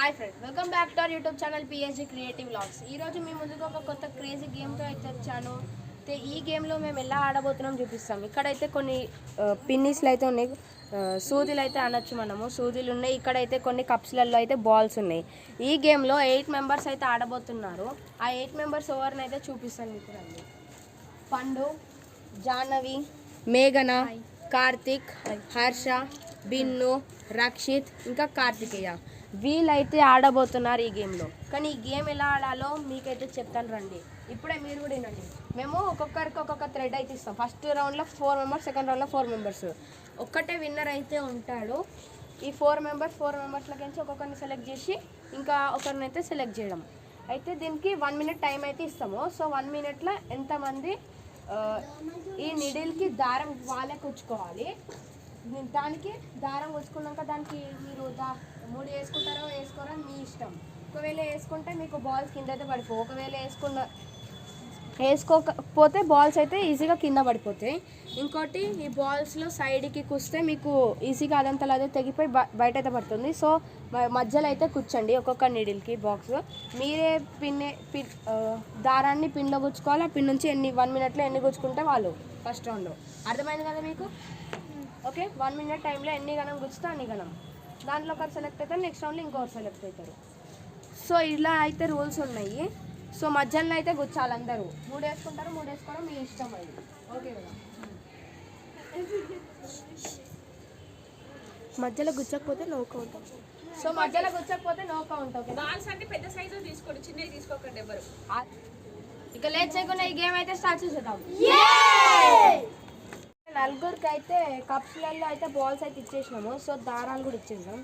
Hi friends, welcome back to our YouTube channel PSG creative vlogs. ఈరోజు మీ ముందుకు ఒక కొత్త క్రేజీ గేమ్తో అయితే వచ్చాను. ఈ గేమ్లో మేము ఎలా ఆడబోతున్నాం చూపిస్తాం. ఇక్కడైతే కొన్ని పిన్నిస్లు అయితే ఉన్నాయి, సూదులు అయితే అనొచ్చు మనము. సూదులు ఉన్నాయి. ఇక్కడైతే కొన్ని కప్స్లలో అయితే బాల్స్ ఉన్నాయి. ఈ గేమ్లో 8 మెంబర్స్ అయితే ఆడబోతున్నారు. ఆ 8 మెంబర్స్ ఎవరిని అయితే చూపిస్తాను మీకు రండి. పండు, జాహ్నవి, మేఘన, కార్తిక్, హర్ష, బిన్ను, రక్షిత్, ఇంకా కార్తికేయ వీళ్ళైతే ఆడబోతున్నారు ఈ గేమ్లో. కానీ ఈ గేమ్ ఎలా ఆడాలో మీకైతే చెప్తాను రండి. ఇప్పుడే మీరు కూడా వినండి. మేము ఒక్కొక్కరికి ఒక్కొక్క థ్రెడ్ అయితే ఇస్తాం. ఫస్ట్ రౌండ్లో 4 మెంబర్స్, సెకండ్ రౌండ్లో 4 మెంబర్స్. ఒక్కటే విన్నర్ అయితే ఉంటాడు. ఈ 4 మెంబర్స్లోకి ఒక్కొక్కరిని సెలెక్ట్ చేసి ఇంకా ఒకరిని అయితే సెలెక్ట్ చేయడం. అయితే దీనికి 1 మినిట్ టైం అయితే ఇస్తాము. సో 1 మినిట్లో ఎంతమంది ఈ నిడిల్కి దారం వాళ్ళే కూర్చుకోవాలి. దానికి దారం వచ్చుకున్నాక దానికి మీరు 3 వేసుకోరో మీ ఇష్టం. ఒకవేళ వేసుకుంటే మీకు బాల్స్ కింద అయితే పడిపోవు. ఒకవేళ వేసుకోకపోతే బాల్స్ అయితే ఈజీగా కింద పడిపోతాయి. ఇంకోటి, ఈ బాల్స్లో సైడ్కి కూస్తే మీకు ఈజీగా అదంతా అదే తెగిపోయి బయట అయితే పడుతుంది. సో మధ్యలో అయితే కూర్చోండి ఒక్కొక్క నీడిల్కి బాక్స్. మీరే దారాన్ని పిన్లో గుచ్చుకోవాలి. ఆ పిన్ నుంచి 1 మినిట్లో ఎన్ని గుచ్చుకుంటే వాళ్ళు ఫస్ట్ రౌండ్లో. అర్థమైంది కదా మీకు? ఓకే, 1 మినిట్ టైంలో ఎన్ని గణం గుచ్చితే అన్ని గణం. దాంట్లో ఒకరు సెలెక్ట్ అవుతారు, నెక్స్ట్ రౌండ్లో ఇంకొకరు సెలెక్ట్ అవుతారు. సో ఇలా అయితే రూల్స్ ఉన్నాయి. సో మధ్యలో అయితే గుచ్చాలి అందరూ. 3 వేసుకుంటారు, 3 వేసుకోవడం మీ ఇష్టం. అది ఓకే కదా? మధ్యలో గుచ్చకపోతే నోకౌట్. సో మధ్యలో గుచ్చకపోతే నోకౌట్. ఓకే, బాల్స్ అంటే పెద్ద సైజు తీసుకోండి, చిన్నవి తీసుకోకండి ఎవరు. ఇక లేట్ చేయకుండా ఈ గేమ్ అయితే స్టార్ట్ చేసేద్దాం. నలుగురికి అయితే కప్స్లలో అయితే బాల్స్ అయితే ఇచ్చేసినాము. సో దారాలు కూడా ఇచ్చేసాం.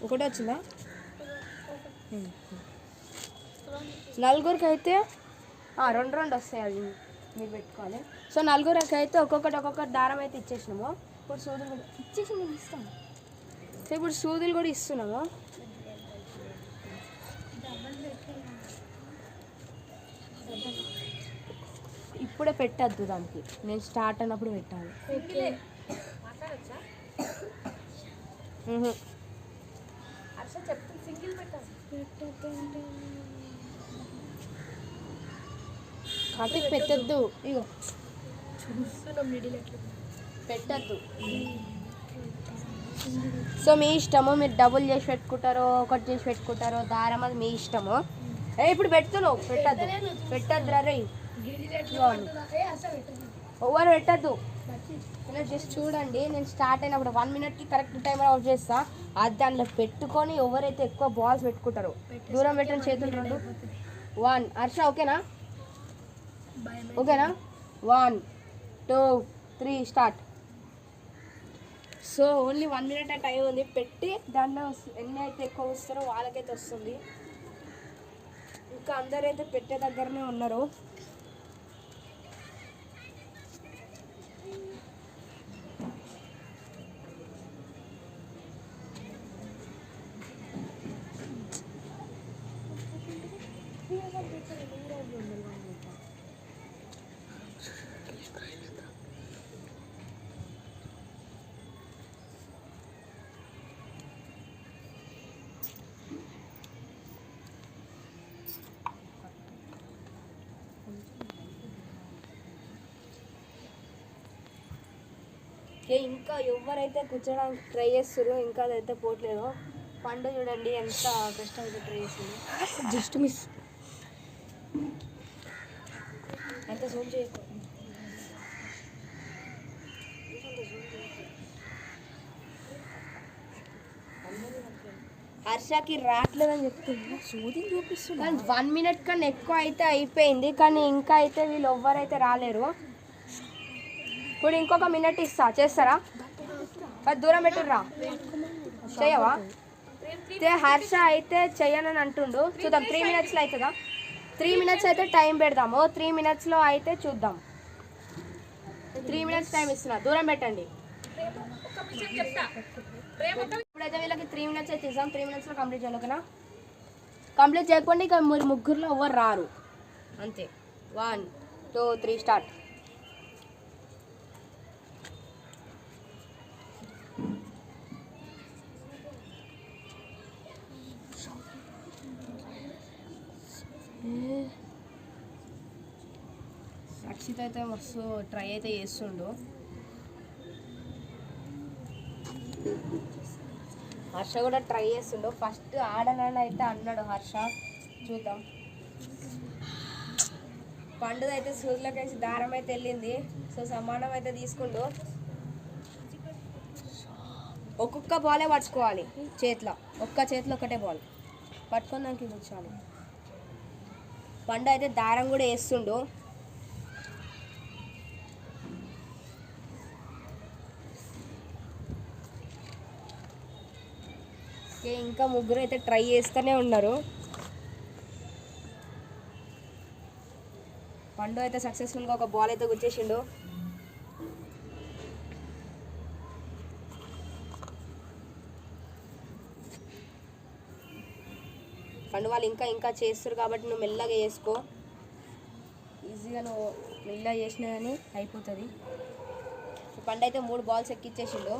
ఒకటి వచ్చిందా? నలుగురికి అయితే 2 వస్తాయి. అది మీరు పెట్టుకోవాలి. సో నలుగురికి అయితే ఒక్కొక్కటి దారం అయితే ఇచ్చేసినాము. ఇప్పుడు సూదులు కూడా ఇచ్చేసి మేము ఇస్తాము. సో ఇప్పుడు సూదులు కూడా ఇస్తున్నాము. ఇప్పుడే పెట్టద్దు, దానికి నేను స్టార్ట్ అన్నప్పుడు పెట్టాలి. కార్తీక్ పెట్టద్దు, ఇగో పెట్టద్దు. సో మీ ఇష్టము, మీరు డబుల్ చేసి పెట్టుకుంటారో ఒకటి చేసి పెట్టుకుంటారో దారం, అది మీ ఇష్టము. ఇప్పుడు పెడుతున్నావు, పెట్టద్దు రే, ఓవర్ పెట్టద్దు. జస్ట్ చూడండి, నేను స్టార్ట్ అయినప్పుడు 1 మినిట్కి కరెక్ట్ టైమర్ అవుట్ చేస్తా. అది దాంట్లో పెట్టుకొని ఎవరైతే ఎక్కువ బాల్స్ పెట్టుకుంటారో దూరం పెట్టండి, చేతులు 2 1. హర్ష ఓకేనా? 1 2 3 start. So only 1 minute time ఉంది. పెట్టి దాంట్లో ఎన్ని అయితే ఎక్కువ వస్తారో వాళ్ళకైతే వస్తుంది. ఇంకా అందరైతే పెట్టే దగ్గరనే ఉన్నారు. ఇంకా ఎవరైతే కూర్చోడానికి ట్రై చేస్తారో ఇంకా అదైతే పోవట్లేదు. పండు చూడండి ఎంత కష్టమైతే ట్రై చేస్తుంది. Just miss. అంత జూమ్ చేయకు. హర్షకి రావట్లేదని చెప్తుంది, సూదిని చూపిస్తుంది. కానీ 1 మినిట్ కన్నా ఎక్కువ అయితే అయిపోయింది. కానీ ఇంకా అయితే వీళ్ళు ఎవ్వరైతే రాలేరు. ఇప్పుడు ఇంకొక మినిట్ ఇస్తా, చేస్తారా? దూరం పెట్టుర్రా, చేయవా? హర్ష అయితే చెయ్యనని అంటుండు. చూద్దాం 3 మినిట్స్లో అవుతుందా? 3 మినిట్స్ అయితే టైం పెడదాము. 3 మినిట్స్లో అయితే చూద్దాం. 3 మినిట్స్ టైం ఇస్తున్నా, దూరం పెట్టండి. ఇప్పుడైతే వీళ్ళకి 3 మినిట్స్ అయితే ఇస్తాం. 3 మినిట్స్లో కంప్లీట్ చేయాలి. ఓకేనా? కంప్లీట్ చేయకుండా ఇక మీరు ముగ్గురులో ఎవరు రారు. అంతే. 1 2 3 స్టార్ట్. రక్షిత్ అయితే మస్తు ట్రై అయితే చేస్తుండు. హర్ష కూడా ట్రై చేస్తుండు. ఫస్ట్ ఆడనని అయితే అన్నాడు హర్ష. చూద్దాం. పండుగ అయితే సూదులోకి వేసి దారం అయితే వెళ్ళింది. సో సమానం అయితే తీసుకుండు. ఒక్కొక్క బాలే పట్టుకోవాలి చేతిలో. ఒక్క చేతిలో ఒకటే బాల్ పట్టుకొని దానికి కూర్చోవాలి. పండు అయితే దారం కూడా వేస్తుండు. ఇంకా ముగ్గురు అయితే ట్రై చేస్తూనే ఉన్నారు. పండు అయితే సక్సెస్ఫుల్గా ఒక బాల్ అయితే గుచ్చేసిండు. పండు వాళ్ళు ఇంకా ఇంకా చేస్తారు కాబట్టి నువ్వు మెల్లగా చేసుకో. ఈజీగా నువ్వు మెల్లగా చేసినా కానీ అయిపోతుంది. పండు అయితే 3 బాల్స్ ఎక్కిచ్చేసిండు.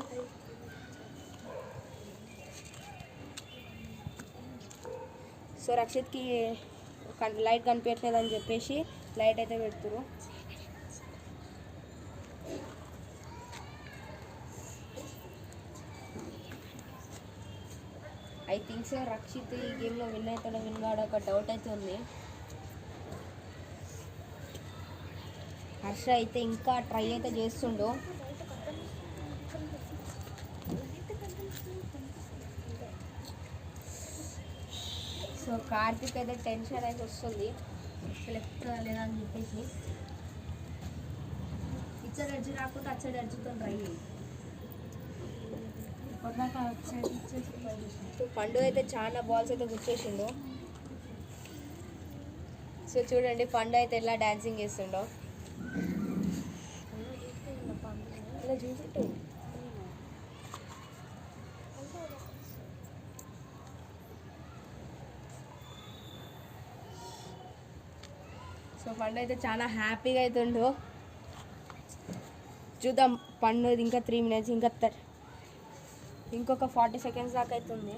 సో రక్షిత్కి లైట్ కనిపించట్లేదని చెప్పేసి లైట్ అయితే పెడుతురు. ఐ థింక్ సో రక్షిత్ ఈ గేమ్లో విన్ అవుతాడో విన్ కాడో ఒక డౌట్ అయితే ఉంది. హర్ష అయితే ఇంకా ట్రై అయితే చేస్తుండు. సో కార్తిక్ అయితే టెన్షన్ అయితే వస్తుంది సెలెక్ట్ లేదా అని చెప్పేసి. ఇచ్చర్ ఎడ్జ్ రాకుండా అచ్చడి ఎడ్జ్తో ట్రై చేయి. సో పండు అయితే చాలా బాల్స్ అయితే గుర్చేసిండు. సో చూడండి పండు అయితే ఎలా డాన్సింగ్ చేస్తుండో. ఇలా చూసుంటు సో పండు అయితే చాలా హ్యాపీగా అవుతుండు. చూద్దాం పండు ఇంకా 3 minutes ఇంకొక 40 seconds దాకా అవుతుంది.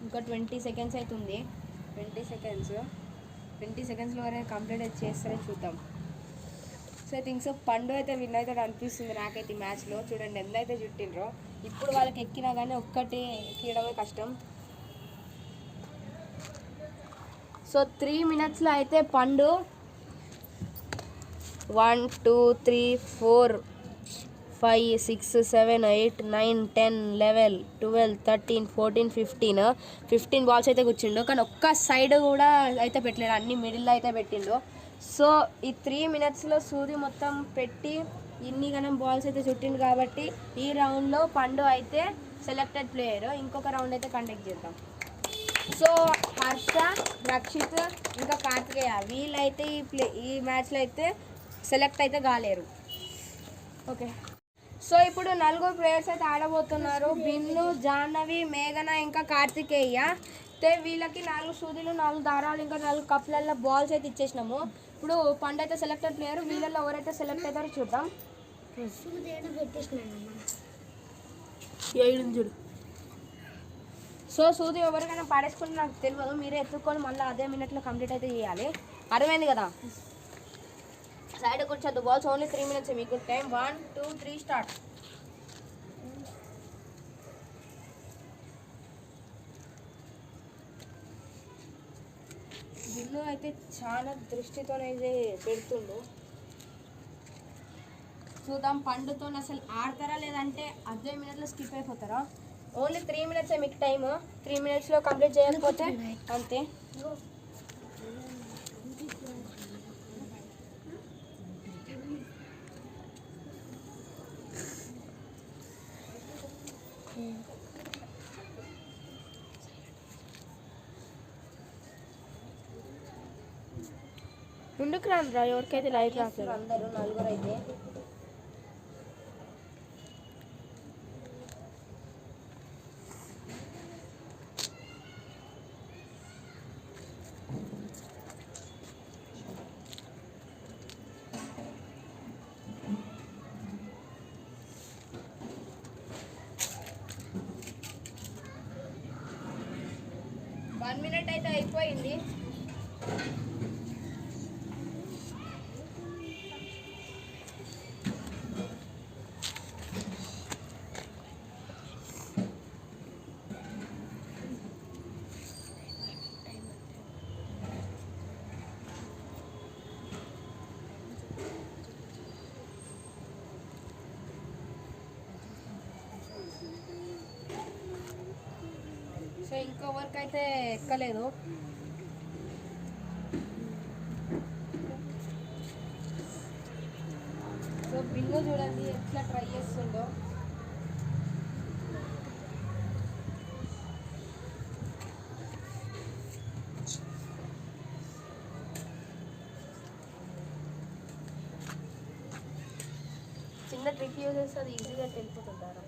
ఇంకా 20 seconds అవుతుంది. 20 secondsలో వరకు కంప్లీట్ చేస్తారో చూద్దాం. సో ఐ థింక్ సో పండు అయితే విన్ అవుతాడు అనిపిస్తుంది నాకైతే ఈ మ్యాచ్లో. చూడండి ఎంత అయితే చుట్టిండ్రో. ఇప్పుడు వాళ్ళకి ఎక్కినా కానీ ఒక్కటి ఎక్కడమే కష్టం. సో 3 minutesలో అయితే పండు 1 2 3 4 5 6 7 8 9 10 11 12 13 14 15 బాల్స్ అయితే కూర్చుండు. కానీ ఒక్క సైడ్ కూడా అయితే పెట్టలేడు, అన్ని మిడిల్లో అయితే పెట్టిండు. సో ఈ 3 minutesలో సూది మొత్తం పెట్టి ఇన్ని గణం బాల్స్ అయితే చుట్టిండు కాబట్టి ఈ రౌండ్లో పండు అయితే సెలెక్టెడ్ ప్లేయర్. ఇంకొక రౌండ్ అయితే కండక్ట్ చేద్దాం. సో హర్ష, రక్షిత్ ఇంకా కార్తికేయ వీళ్ళైతే ఈ మ్యాచ్లో అయితే సెలెక్ట్ అయితే కాలేరు. ఓకే, సో ఇప్పుడు 4 ప్లేయర్స్ అయితే ఆడబోతున్నారు. బిన్ను, జాహ్నవి, మేఘన ఇంకా కార్తికేయ. వీళ్ళకి 4 సూదులు, 4 దారాలు ఇంకా 4 కప్లలో బాల్స్ అయితే ఇచ్చేసినాము. ఇప్పుడు పండు అయితే సెలెక్టెడ్ ప్లేయర్. వీళ్ళల్లో ఎవరైతే సెలెక్ట్ అవుతారో చూద్దాం. చూడు. సో సూది ఎవరికైనా పాడేసుకుంటే నాకు తెలియదు, మీరే ఎత్తుకొని మళ్ళీ అదే మినిట్లో కంప్లీట్ అయితే చేయాలి. అర్థమైంది కదా? సైడ్ కూర్చోద్దు. బాల్స్ ఓన్లీ 3 minutes మీకు టైం. 1 2 3 స్టార్ట్. బిల్లు అయితే చాలా దృష్టితోనైతే పెడుతుండు. చూద్దాం పండుతో అసలు ఆడతారా లేదంటే అదే మినిట్లో స్కిప్ అయిపోతారా. ఓన్లీ 3 minutes మీకు టైము. 3 minutesలో కంప్లీట్ చేయకపోతే అంతే. ముందుకు రానురా, ఎవరికైతే లైట్ రాస్తారు అందరూ 4 అయితే. అయిపోయింది. సో ఇంకో వర్క్ అయితే ఎక్కలేదు. సో బిన్ను చూడండి ఎట్లా ట్రై చేస్తుండో. చిన్న ట్రిక్ యూజ్ చేస్తే అది ఈజీగా వెళ్ళిపోతుంటారు.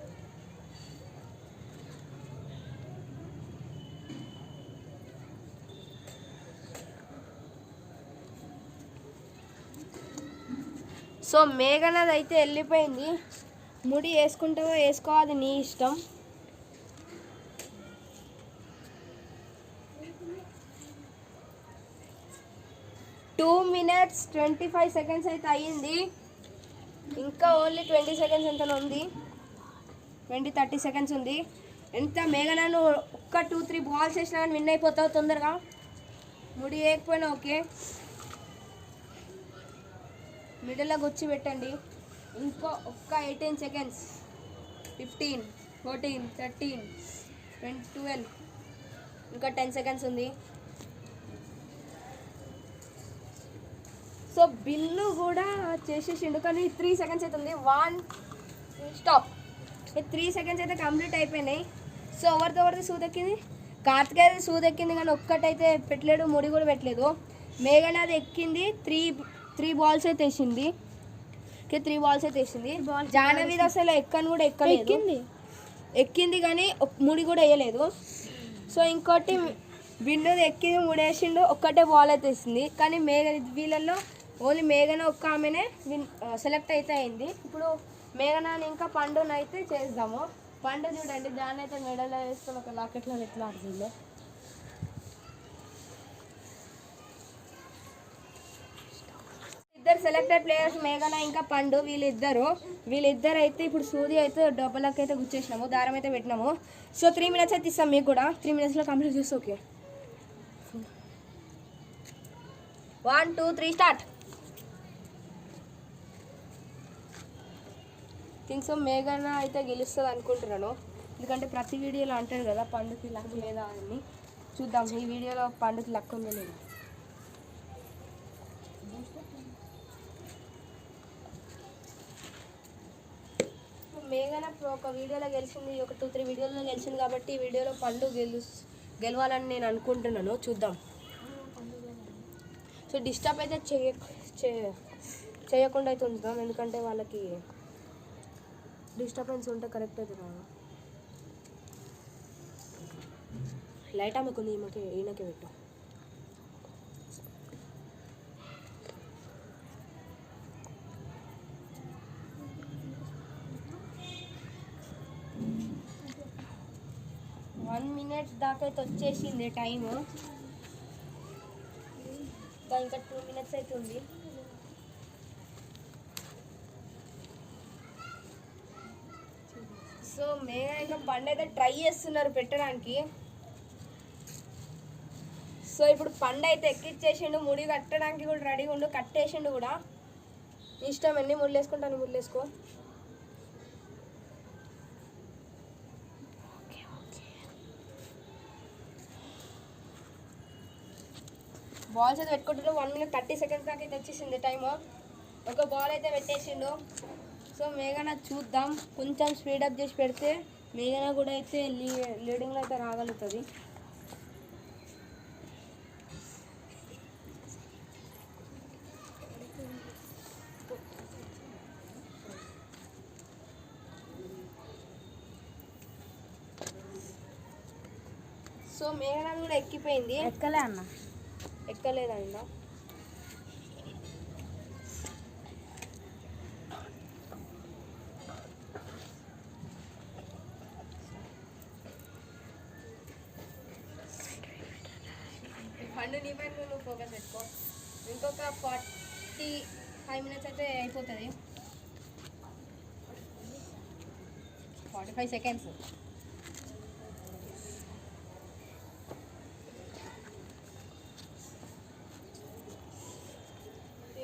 సో మేఘనది అయితే వెళ్ళిపోయింది. ముడి వేసుకుంటావో వేసుకో, అది నీ ఇష్టం. టూ మినిట్స్ 25 సెకండ్స్ అయితే అయ్యింది. ఇంకా ఓన్లీ 20 సెకండ్స్ ఎంత ఉంది, 20-30 సెకండ్స్ ఉంది. ఎంత మేఘనను ఒక్క 2-3 బాల్స్ వేసినా కానీ విన్ అయిపోతావు తొందరగా. ముడి వేయకపోయినా ఓకే. మిడిల్లో గుచ్చి పెట్టండి. ఇంకో ఒక్క 18 సెకండ్స్, 15, 14, 13, 12, ఇంకా 10 సెకండ్స్ ఉంది. సో బిల్లు కూడా చేసేసిండు కానీ 3 సెకండ్స్ అయితే ఉంది. 1 స్టాప్. 3 సెకండ్స్ అయితే కంప్లీట్ అయిపోయినాయి. సో ఎవరిది సూదెక్కింది? కార్తికేయది సూదెక్కింది కానీ ఒక్కటైతే పెట్టలేడు, ముడి కూడా పెట్టలేదు. మేఘనాది ఎక్కింది, త్రీ బాల్స్ అయితే వేసింది. 3 బాల్స్ అయితే వేసింది. జాహ్నవిది అసలు ఎక్కని కూడా ఎక్కింది కానీ ముడి కూడా వేయలేదు. సో ఇంకోటి బిన్నుది ఎక్కింది, ముడి వేసిండు, ఒక్కటే బాల్ అయితే వేసింది. కానీ వీళ్ళల్లో ఓన్లీ మేఘన ఒక్క ఆమెనే సెలెక్ట్ అయితే అయింది. ఇప్పుడు మేఘనాని ఇంకా పండుని అయితే చేద్దాము. పండు చూడండి, దాన్ని అయితే మెడలో వేసుకొని ఒక లాకెట్లో ఎట్లా ఆడుతుందో. ఇద్దరు సెలెక్టెడ్ ప్లేయర్స్ మేఘన ఇంకా పండు, వీళ్ళిద్దరు అయితే ఇప్పుడు సూది అయితే డబ్బులకి అయితే గుచ్చేసినాము, దారం అయితే పెట్టినాము. సో 3 మినిట్స్ అయితే ఇస్తాం మీకు కూడా. 3 మినిట్స్లో కంప్లీట్ చేస్తే ఓకే. 1, 2, 3 స్టార్ట్. థింక్ సో మేఘన అయితే గెలుస్తుంది అనుకుంటున్నాను. ఎందుకంటే ప్రతి వీడియోలో అంటాడు కదా పండుకి లక్ లేదా అని. చూద్దాం ఈ వీడియోలో పండుకి లక్ ఉందో లేదా. మేఘన ఒక వీడియోలో గెలిచింది, ఒక 2-3 వీడియోలో గెలిచింది కాబట్టి ఈ వీడియోలో పండు గెలవాలని నేను అనుకుంటున్నాను. చూద్దాం. సో డిస్టర్బ్ అయితే చేయకుండా అయితే ఉంచుతాం, ఎందుకంటే వాళ్ళకి డిస్టర్బెన్స్ ఉంటే కరెక్ట్ అయితే రాదు. లైట్ ఆమెకుంది, ఈయనకి పెట్టాం. వన్ మినిట్ దాకా అయితే వచ్చేసింది టైము. ఇంకా 2 మినిట్స్ అయితే ఉంది. సో మేము ఇంకా పండు అయితే ట్రై చేస్తున్నారు పెట్టడానికి. సో ఇప్పుడు పండు అయితే ఎక్కిచ్చేసిండు, ముడి కట్టడానికి కూడా రెడీగా ఉండు, కట్టేసిండు కూడా. ఇష్టం ఎన్ని ముళ్ళు వేసుకుంటాను, ముళ్ళు వేసుకో. బాల్స్ అయితే పెట్టుకుంటారు. 1 మినిట్ 30 సెకండ్స్ దాకా అయితే వచ్చేసింది టైము. ఒక బాల్ అయితే పెట్టేసిండు. సో మేఘన చూద్దాం, కొంచెం స్పీడప్ చేసి పెడితే మేఘన కూడా అయితే లీడింగ్లో అయితే రాగలుగుతుంది. సో మేఘన కూడా ఎక్కిపోయింది. ఎక్కలేదండి. పండు నీ పైన నువ్వు ఫోకస్ పెట్టుకో. ఇంకొక 45 minutes అయితే అయిపోతుంది. 45 seconds.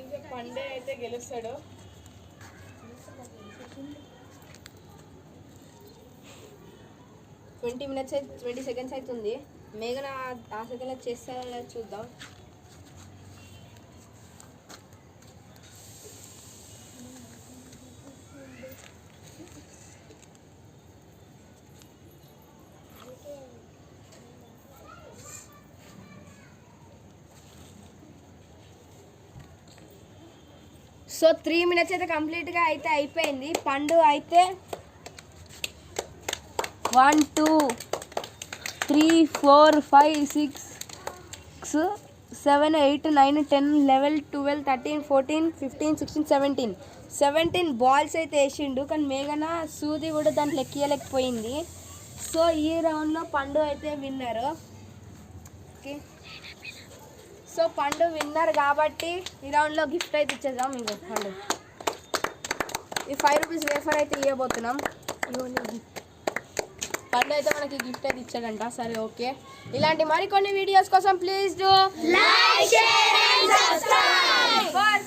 ఇంకా పండే అయితే గెలుస్తాడు. 20 minutes 20 seconds అవుతుంది. మేఘన ఆ సెకండ్లో చేస్తారా చూద్దాం. సో 3 minutes అయితే కంప్లీట్గా అయితే అయిపోయింది. పండు అయితే 1 2 3 4 5 6 7 8 9 10 11 12 13 14 15 16 17 బాల్స్ అయితే వేసిండు. కానీ మేఘన సూది కూడా దాంట్లో ఎక్కియలేకపోయింది. సో ఈ రౌండ్లో పండు అయితే విన్నర్. ఓకే, సో పండు విన్నర్ కాబట్టి ఈ రౌండ్లో గిఫ్ట్ అయితే ఇచ్చేద్దాం. మీకు పండు ఈ 5 రూపీస్ వేఫర్ అయితే ఇవ్వబోతున్నాం. పండు అయితే మనకి గిఫ్ట్ అయితే ఇచ్చాడంట. సరే ఓకే, ఇలాంటి మరికొన్ని వీడియోస్ కోసం please do like, share and subscribe for